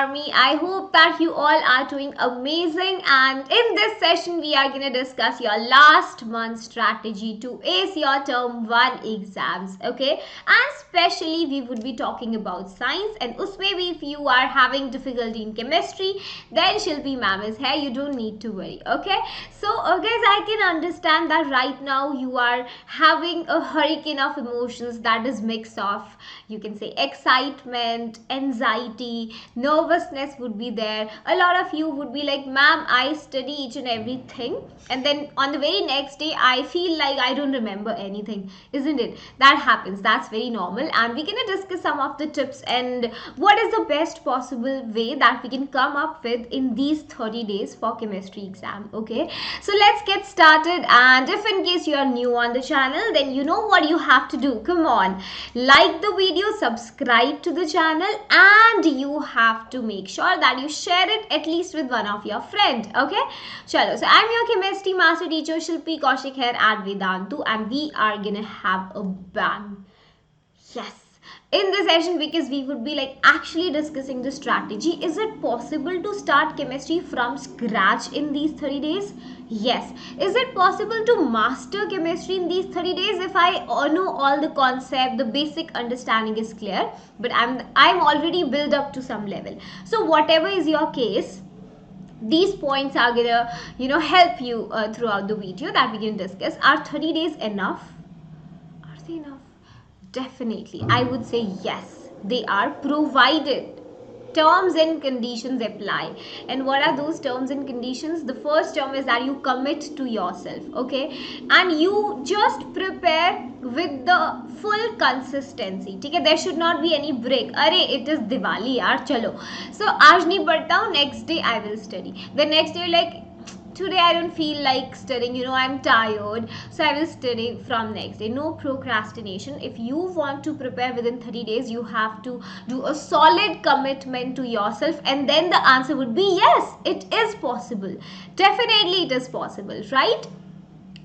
Army. I hope that you all are doing amazing, and in this session we are going to discuss your last month strategy to ace your term 1 exams, okay? And especially we would be talking about science, and usme bhi if you are having difficulty in chemistry, then Shilpi ma'am is here. You don't need to worry, okay? So guys, I can understand that right now you are having a hurricane of emotions that is mix of, you can say, excitement, anxiety, nervousness would be there. A lot of you would be like, ma'am, I study each and everything, and then on the very next day I feel like I don't remember anything, isn't it? That happens. That's very normal, and we're gonna discuss some of the tips and what is the best possible way that we can come up with in these 30 days for chemistry exam, okay? So let's get started, and if in case you are new on the channel, then you know what you have to do. Come on, like the video, subscribe to the channel, and you have to make sure that you share it at least with one of your friend, okay? Chalo, so I'm your chemistry master teacher Shilpi Kaushik here at Vedantu, and we are gonna have a bang. Yes, in this session, because we would be like actually discussing the strategy. Is it possible to start chemistry from scratch in these 30 days? Yes. Is it possible to master chemistry in these 30 days if I know all the concept, the basic understanding is clear, but I'm already built up to some level? So whatever is your case, these points are gonna help you throughout the video that we can discuss. Are 30 days enough? Are they enough? Definitely, I would say yes, they are, provided terms and conditions apply. And what are those terms and conditions? The first term is that you commit to yourself, okay, and you just prepare with the full consistency, okay? There should not be any break. Arey, it is Diwali yaar, chalo, so aaj nahi padta hu, next day I will study. The next day like, today I don't feel like studying, I'm tired, so I will study from next day. No procrastination. If you want to prepare within 30 days, you have to do a solid commitment to yourself, and then the answer would be yes, it is possible. Definitely it is possible, right?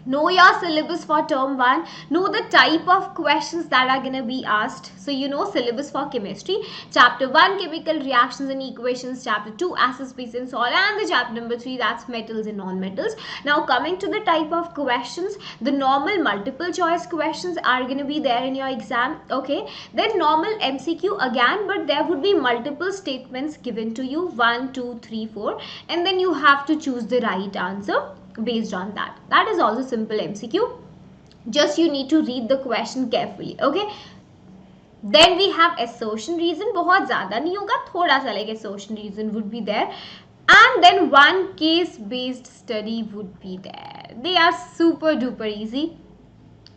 Know your syllabus for term 1. Know the type of questions that are going to be asked. So you know syllabus for chemistry. Chapter 1, chemical reactions and equations. Chapter 2, acid, base and salt. And the chapter number 3, that's metals and non-metals. Now coming to the type of questions, the normal multiple choice questions are going to be there in your exam, okay? Then normal MCQ again, but there would be multiple statements given to you, 1, 2, 3, 4. And then you have to choose the right answer based on that. That is also simple MCQ. Just you need to read the question carefully, okay? Then we have assertion reason. बहुत ज़्यादा नहीं होगा, थोड़ा सा like assertion reason would be there. And then one case based study would be there. They are super duper easy.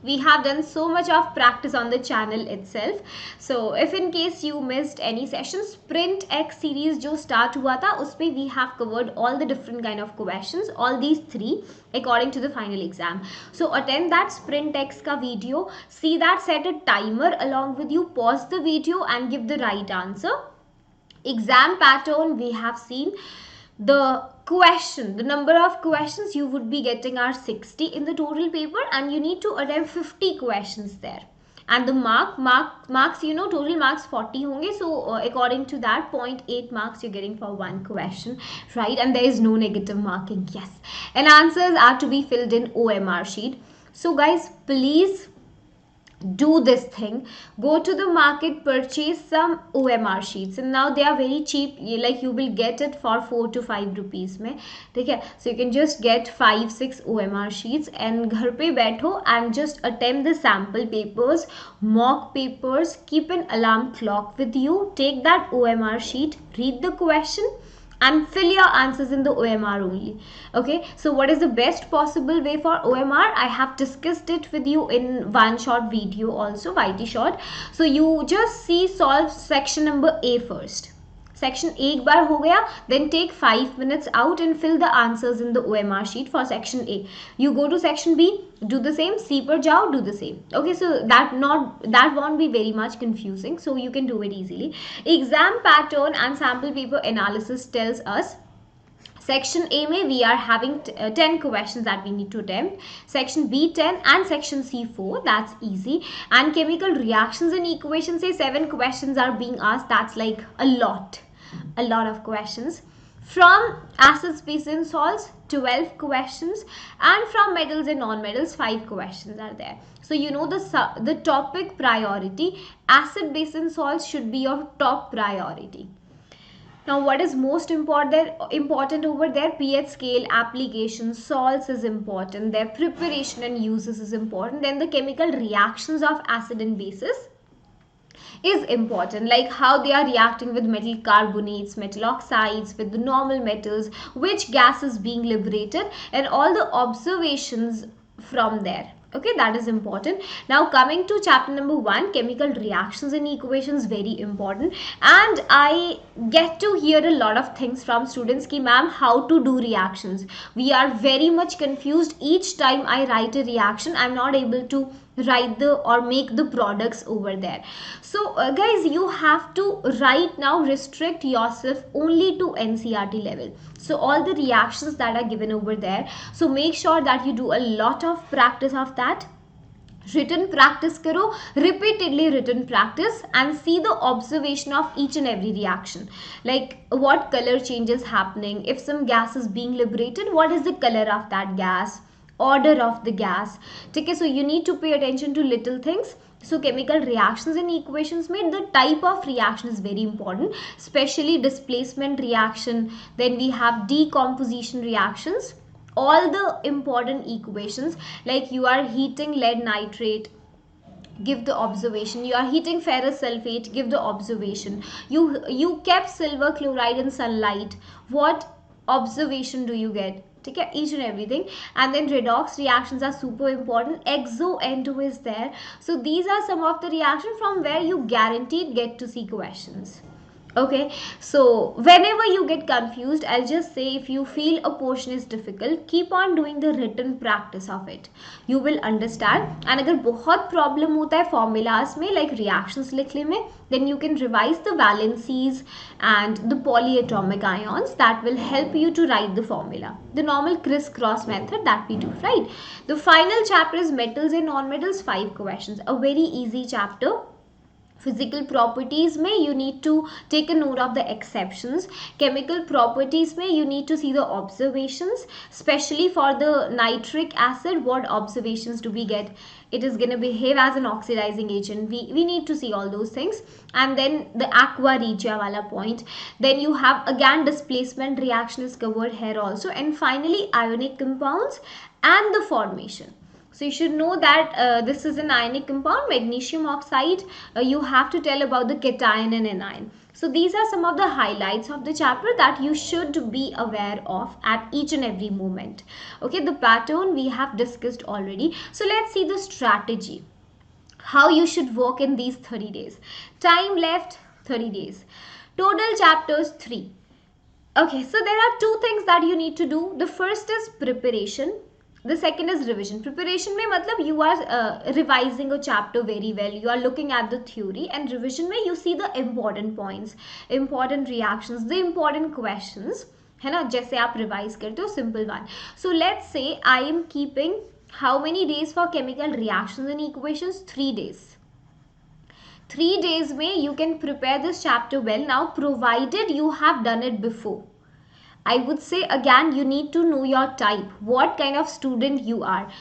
We have done so much of practice on the channel itself. So if in case you missed any session, Sprint X series jo start hua tha, usme we have covered all the different kind of questions, all these 3 according to the final exam. So attend that Sprint X ka video, see that, set a timer along with you, pause the video and give the right answer. Exam pattern we have seen. The number of questions you would be getting are 60 in the total paper, and you need to attempt 50 questions there. And the marks, total marks 40 honge, so according to that, 0.8 marks you're getting for one question, right? And there is no negative marking, yes. And answers are to be filled in OMR sheet. So guys, please do this thing. Go to the market, purchase some OMR sheets, and now they are very cheap. Like you will get it for 4 to 5 rupees mein, okay? So you can just get 5-6 OMR sheets and ghar pe baitho and just attempt the sample papers, mock papers. Keep an alarm clock with you. Take that OMR sheet, read the question and fill your answers in the OMR only, okay? So what is the best possible way for OMR? I have discussed it with you in one short video also, YT short. So you just see solve section number A first. Section A एक बार हो गया, then take 5 minutes out and fill the answers in the OMR sheet for section A. You go to section B, do the same. C पर जाओ, do the same. Okay, so that won't be very much confusing, so you can do it easily. Exam pattern and sample paper analysis tells us Section A में we are having 10 questions that we need to attempt. Section B 10 and section C 4. That's easy. And chemical reactions and equations say 7 questions are being asked. That's like a lot. a lot of questions. From acids, bases and salts, 12 questions, and from metals and non-metals, 5 questions are there. So you know the topic priority, acid, base and salts should be your top priority. Now what is most important over there? pH scale, application, salts is important, their preparation and uses is important, then the chemical reactions of acid and bases is important, like how they are reacting with metal carbonates, metal oxides, with the normal metals, which gas is being liberated, and all the observations from there. Okay, that is important. Now coming to chapter number 1, chemical reactions and equations, very important. And I get to hear a lot of things from students ki ma'am, how to do reactions. We are very much confused. Each time I write a reaction, I'm not able to write the or make the products over there. So guys, you have to right now restrict yourself only to NCERT level. So all the reactions that are given over there, so make sure that you do a lot of practice of that. Written practice karo, repeatedly written practice, and see the observation of each and every reaction, like what color change is happening. If some gas is being liberated, what is the color of that gas, order of the gas. Okay, so you need to pay attention to little things. So chemical reactions and equations made, the type of reaction is very important, especially displacement reaction. Then we have decomposition reactions, all the important equations, like you are heating lead nitrate, give the observation. You are heating ferrous sulfate, give the observation. You kept silver chloride in sunlight, what observation do you get? Okay, each and everything. And then redox reactions are super important. Exo N2 is there. So these are some of the reactions from where you guaranteed get to see questions. Okay, so whenever you get confused, I'll just say, if you feel a portion is difficult, keep on doing the written practice of it, you will understand. And अगर बहुत problem होता है formulas में, like reactions लिखने में, then you can revise the valencies and the polyatomic ions. That will help you to write the formula, the normal crisscross method that we do, right? The final chapter is metals and non-metals, 5 questions, a very easy chapter. Physical properties में you need to take a note of the exceptions. Chemical properties में you need to see the observations, especially for the nitric acid. What observations do we get? It is going to behave as an oxidizing agent. We need to see all those things. And then the aqua regia wala point. Then you have again displacement reaction is covered here also. And finally ionic compounds and the formation. So you should know that this is an ionic compound, magnesium oxide. You have to tell about the cation and anion. So these are some of the highlights of the chapter that you should be aware of at each and every moment. Okay, the pattern we have discussed already. So let's see the strategy, how you should work in these 30 days. Time left 30 days. Total chapters 3. Okay, so there are 2 things that you need to do. The first is preparation. The second is revision. Preparation में मतलब you are revising a chapter very well. You are looking at the theory, and revision में you see the important points, important reactions, the important questions, है ना, जैसे आप revise करते हो, simple one. So let's say I am keeping how many days for chemical reactions and equations? 3 days. 3 days में you can prepare this chapter well. Now provided you have done it before. I would say again, you need to know your type, what kind of student you are.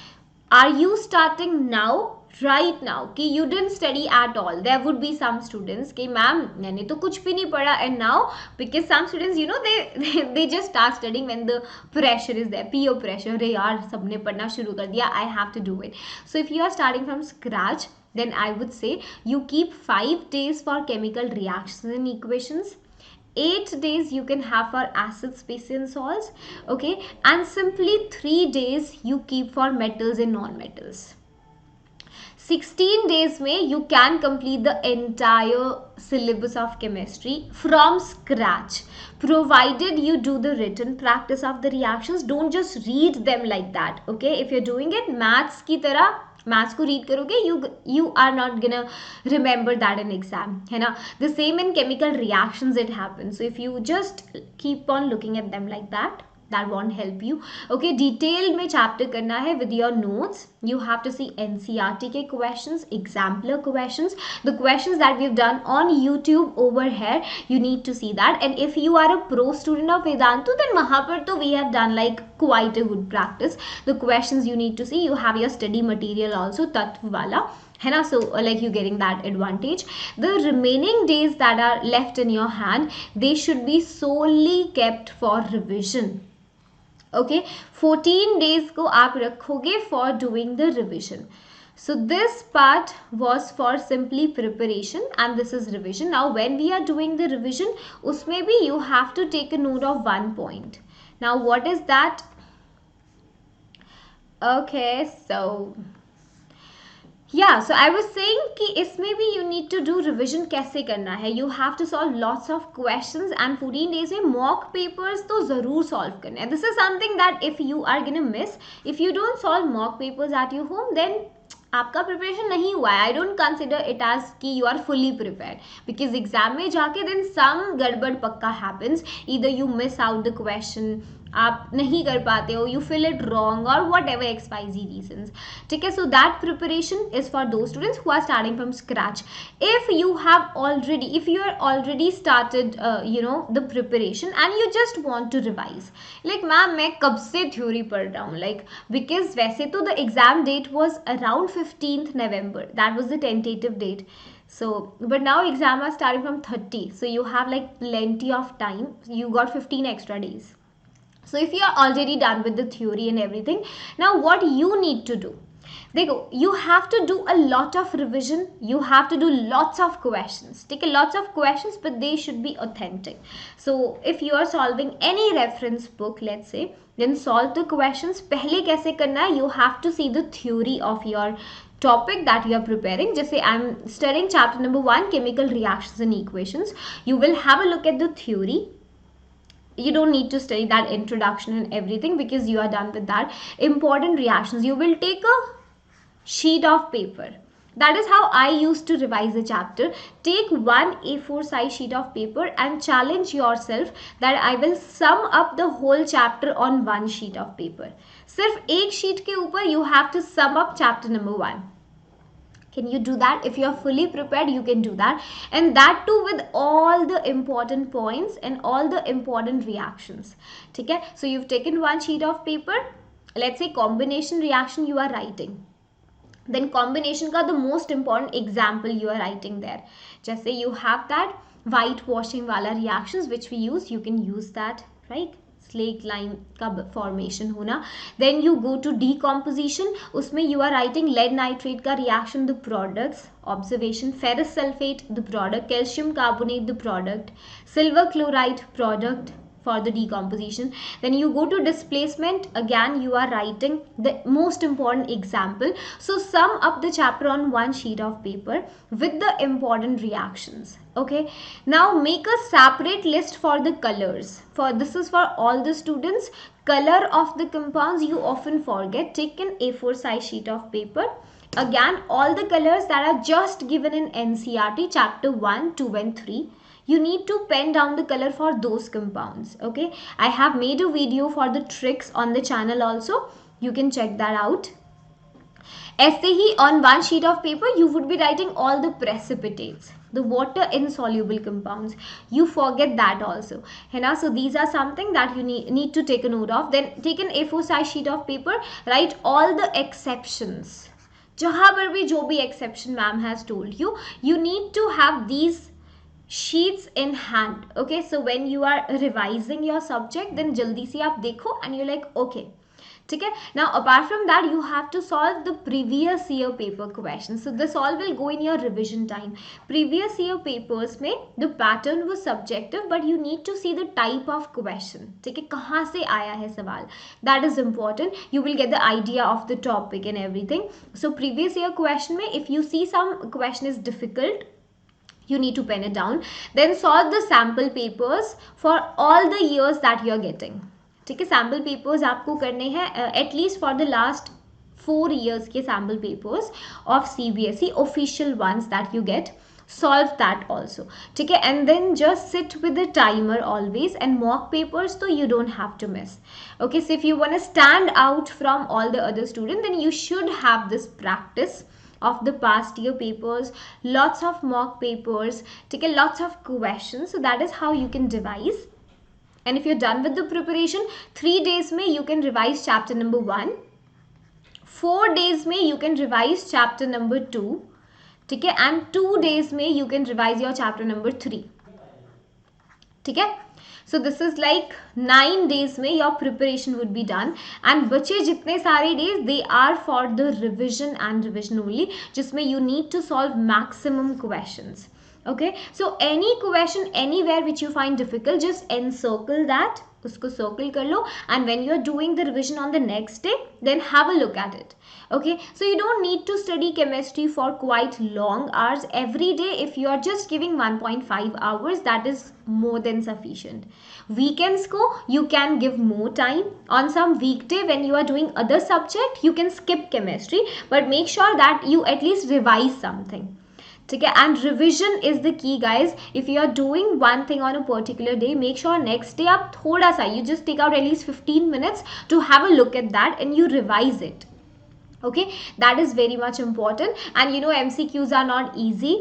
Are you starting now, right now, कि you didn't study at all? There would be some students कि ma'am मैंने तो कुछ भी नहीं पढ़ा, and now because some students, you know, they just start studying when the pressure is there, peer pressure. अरे यार सबने पढ़ना शुरू कर दिया, I have to do it. So if you are starting from scratch, then I would say you keep 5 days for chemical reactions and equations. 8 days you can have for acids, bases and salts, okay, and simply 3 days you keep for metals and non-metals. 16 days में you can complete the entire syllabus of chemistry from scratch, provided you do the written practice of the reactions. Don't just read them like that, okay? If you're doing it maths की तरह, maths को read करोगे, you are not gonna remember that in exam, है ना. The same in chemical reactions it happens. So if you just keep on looking at them like that, that won't help you. Okay, detailed में chapter करना है with your notes. You have to see NCERT के questions, exemplar questions, the questions that we've done on YouTube over here. You need to see that. And if you are a pro student of Vedantu, then वहाँ पर तो we have done like quite a good practice. The questions you need to see. You have your study material also, तत्व वाला है ना. So like you getting that advantage. The remaining days that are left in your hand, they should be solely kept for revision. Okay, 14 days को आप रखोगे for doing the revision. So this part was for simply preparation and this is revision. Now when we are doing the revision, उसमें भी you have to take a note of one point. Now what is that? Okay, so yeah, so I was saying कि इसमें भी you need to do revision कैसे करना है. You have to solve lots of questions and 14 days में mock papers तो ज़रूर solve करना है. This is something that if you are gonna miss, if you don't solve mock papers at your home, then आपका preparation नहीं हुआ है. I don't consider it as कि you are fully prepared because exam में जाके then some गड़बड़ पक्का happens. Either you miss out the question, आप नहीं कर पाते हो, यू फिल इट रॉन्ग और वट एवर XYZ रीजन्स. ठीक है, so that preparation is for those students who are starting from scratch. If you are already started you know the preparation and you just want to revise, like ma'am मैं कब से theory पढ़ रहा हूँ, like because वैसे तो the exam date was around 15th November, that was the tentative date. So but now exam are starting from 30, so you have like plenty of time. You got 15 extra days. So if you are already done with the theory and everything, now what you need to do, देखो, you have to do a lot of revision, you have to do lots of questions. Take a lots of questions, but they should be authentic. So if you are solving any reference book, let's say, then solve the questions. पहले कैसे करना है, you have to see the theory of your topic that you are preparing. जैसे I'm studying chapter number 1, chemical reactions and equations. You will have a look at the theory. You don't need to study that introduction and everything because you are done with that. Important reactions, you will take a sheet of paper. That is how I used to revise the chapter. Take one A4 size sheet of paper and challenge yourself that I will sum up the whole chapter on one sheet of paper. सिर्फ एक sheet के ऊपर you have to sum up chapter number 1. Can you do that? If you are fully prepared, you can do that, and that too with all the important points and all the important reactions. ठीक है, so you've taken one sheet of paper. Let's say combination reaction you are writing. Then combination का the most important example you are writing there. जैसे you have that whitewashing वाला reactions which we use, you can use that, right? Slake lime का formation होना. Then you go to decomposition, उसमें you are writing lead nitrate का reaction, the products, observation, ferrous sulfate the product, calcium carbonate the product, silver chloride product for the decomposition. Then you go to displacement, again you are writing the most important example. So sum up the chapter on one sheet of paper with the important reactions. Okay, now make a separate list for the colors. For this is for all the students. Color of the compounds you often forget. Take an A4 size sheet of paper. Again, all the colors that are just given in NCERT chapter 1, 2 and 3. You need to pen down the color for those compounds. Okay, I have made a video for the tricks on the channel also. You can check that out. ऐसे ही on one sheet of paper you would be writing all the precipitates, the water insoluble compounds. You forget that also, है ना? So these are something that you need to take a note of. Then take an A4 size sheet of paper, write all the exceptions. जहाँ पर भी जो भी exception ma'am has told you, you need to have these sheets in hand. Okay, so when you are revising your subject, then jaldi se aap dekho and you're like okay, ठीक है. Now apart from that, you have to solve the previous year paper questions. So this all will go in your revision time. Previous year papers में the pattern was subjective, but you need to see the type of question. ठीक है, कहाँ से आया है सवाल, that is important. You will get the idea of the topic and everything. So previous year question में if you see some question is difficult, you need to pen it down. Then solve the sample papers for all the years that you are getting. ठीक है, sample papers आपको करने हैं at least for the last 4 years के sample papers of CBSE official ones that you get. solve that also. ठीक है, and then just sit with the timer always, and mock papers तो you don't have to miss. Okay, so if you want to stand out from all the other students, then you should have this practice of the past year papers, lots of mock papers, ठीक है, lots of questions. So that is how you can devise. And if you're done with the preparation, 3 days में you can revise chapter number 1, 4 days में you can revise chapter number 2, ठीक है, and 2 days में you can revise your chapter number 3. ठीक है, so this is like 9 days में your preparation would be done. And बचे जितने सारे days they are for the revision and revision only, जिसमें you need to solve maximum questions. Okay, so any question anywhere which you find difficult, just encircle that, उसको circle कर लो, and when you are doing the revision on the next day, then have a look at it. Okay, so you don't need to study chemistry for quite long hours every day. If you are just giving 1.5 hours, that is more than sufficient. Weekends ko you can give more time. On some weekday when you are doing other subject, you can skip chemistry, but make sure that you at least revise something. ठीक है, and revision is the key guys. If you are doing one thing on a particular day, make sure next day आप थोड़ा सा, you just take out at least 15 minutes to have a look at that and you revise it. Okay, that is very much important. And you know, MCQs are not easy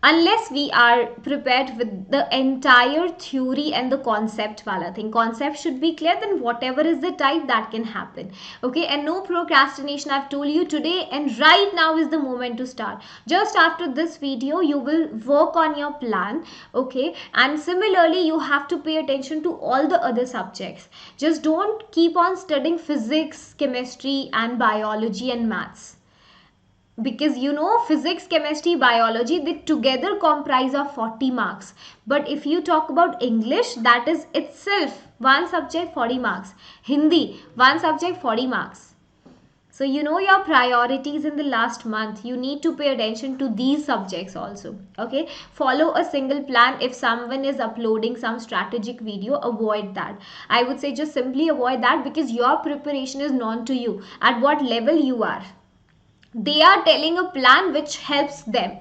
unless we are prepared with the entire theory and the concept wala thing. Concept should be clear, then whatever is the type that can happen. Okay, and no procrastination. I've told you today and right now is the moment to start. Just after this video you will work on your plan. Okay, and similarly you have to pay attention to all the other subjects. Just don't keep on studying physics, chemistry and biology and maths, because you know physics, chemistry, biology, they together comprise of 40 marks. But if you talk about English, that is itself one subject 40 marks. Hindi, one subject 40 marks. So you know your priorities in the last month. You need to pay attention to these subjects also. Okay, follow a single plan. If someone is uploading some strategic video, avoid that. I would say just simply avoid that, because your preparation is known to you at what level you are. They are telling a plan which helps them.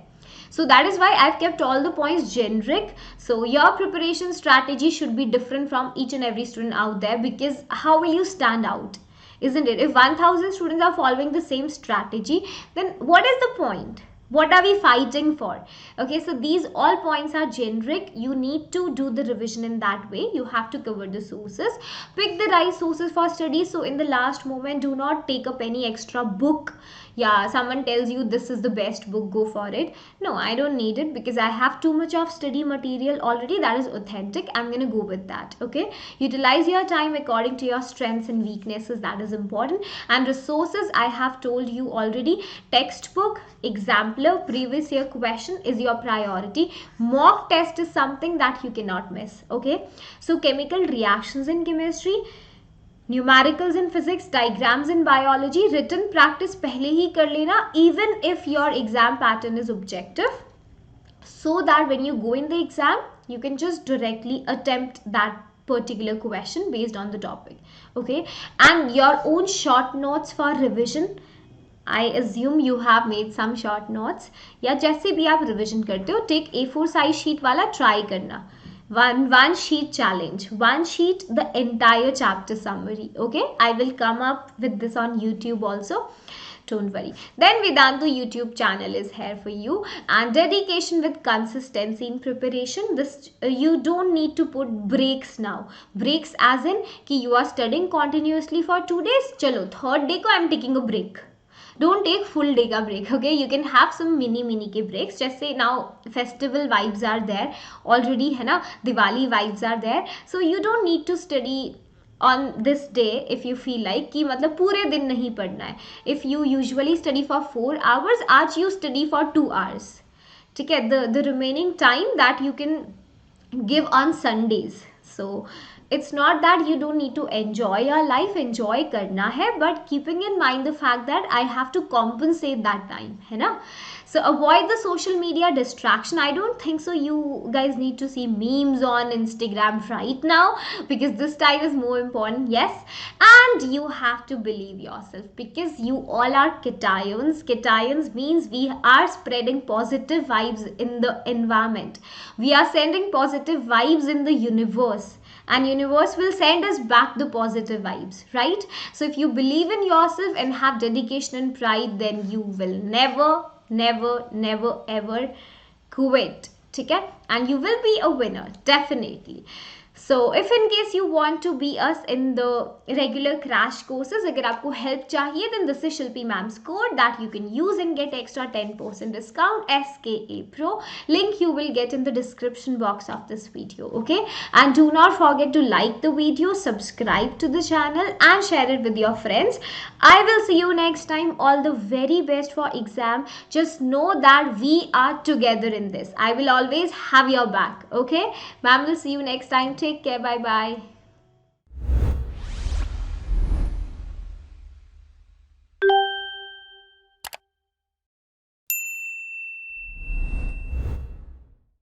So that is why I've kept all the points generic. So your preparation strategy should be different from each and every student out there, because how will you stand out, isn't it? If 1000 students are following the same strategy, then what is the point? What are we fighting for? Okay, so these all points are generic. You need to do the revision in that way. You have to cover the sources, pick the right sources for study. So in the last moment, do not take up any extra book. Yeah, someone tells you this is the best book, go for it. No, I don't need it, because I have too much of study material already that is authentic. I'm going to go with that. Okay, utilize your time according to your strengths and weaknesses. That is important. And resources, I have told you already. Textbook, exemplar, previous year question is your priority. Mock test is something that you cannot miss. Okay, so chemical reactions in chemistry, numericals in physics, diagrams in biology, written practice पहले ही कर लेना, even if your exam pattern is objective, so that when you go in the exam you can just directly attempt that particular question based on the topic. Okay, and your own short notes for revision. I assume you have made some short notes, या जैसे भी आप revision करते हो, take A4 size sheet वाला try करना. One sheet challenge, one sheet the entire chapter summary. Okay, I will come up with this on YouTube also, don't worry. Then Vedantu YouTube channel is here for you. And dedication with consistency in preparation. This you don't need to put breaks now. Breaks as in कि you are studying continuously for 2 days, चलो third day को I'm taking a break. Don't take full day का break. Okay, you can have some mini के breaks. जैसे now festival vibes are there already, है ना, Diwali vibes are there. So you don't need to study on this day if you feel like कि मतलब पूरे दिन नहीं पढ़ना है. If you usually study for 4 hours, आज you study for 2 hours. ठीक है, the remaining time that you can give on Sundays. So It's not that you don't need to enjoy your life, enjoy करना है, but keeping in mind the fact that I have to compensate that time, है ना? So avoid the social media distraction. I don't think so you guys need to see memes on Instagram right now, because this time is more important. Yes, and you have to believe yourself, because you all are cations. Cations means we are spreading positive vibes in the environment. We are sending positive vibes in the universe, and universe will send us back the positive vibes, right? So if you believe in yourself and have dedication and pride, then you will never ever quit. Okay, and you will be a winner, definitely. So if in case you want to be us in the regular crash courses, अगर आपको help चाहिए, then this is Shilpi ma'am's code that you can use and get extra 10% discount, SKA Pro. Link you will get in the description box of this video. Okay, and do not forget to like the video, subscribe to the channel, and share it with your friends. I will see you next time. All the very best for exam. Just know that we are together in this. I will always have your back. Okay, ma'am will see you next time. Take care. Bye bye.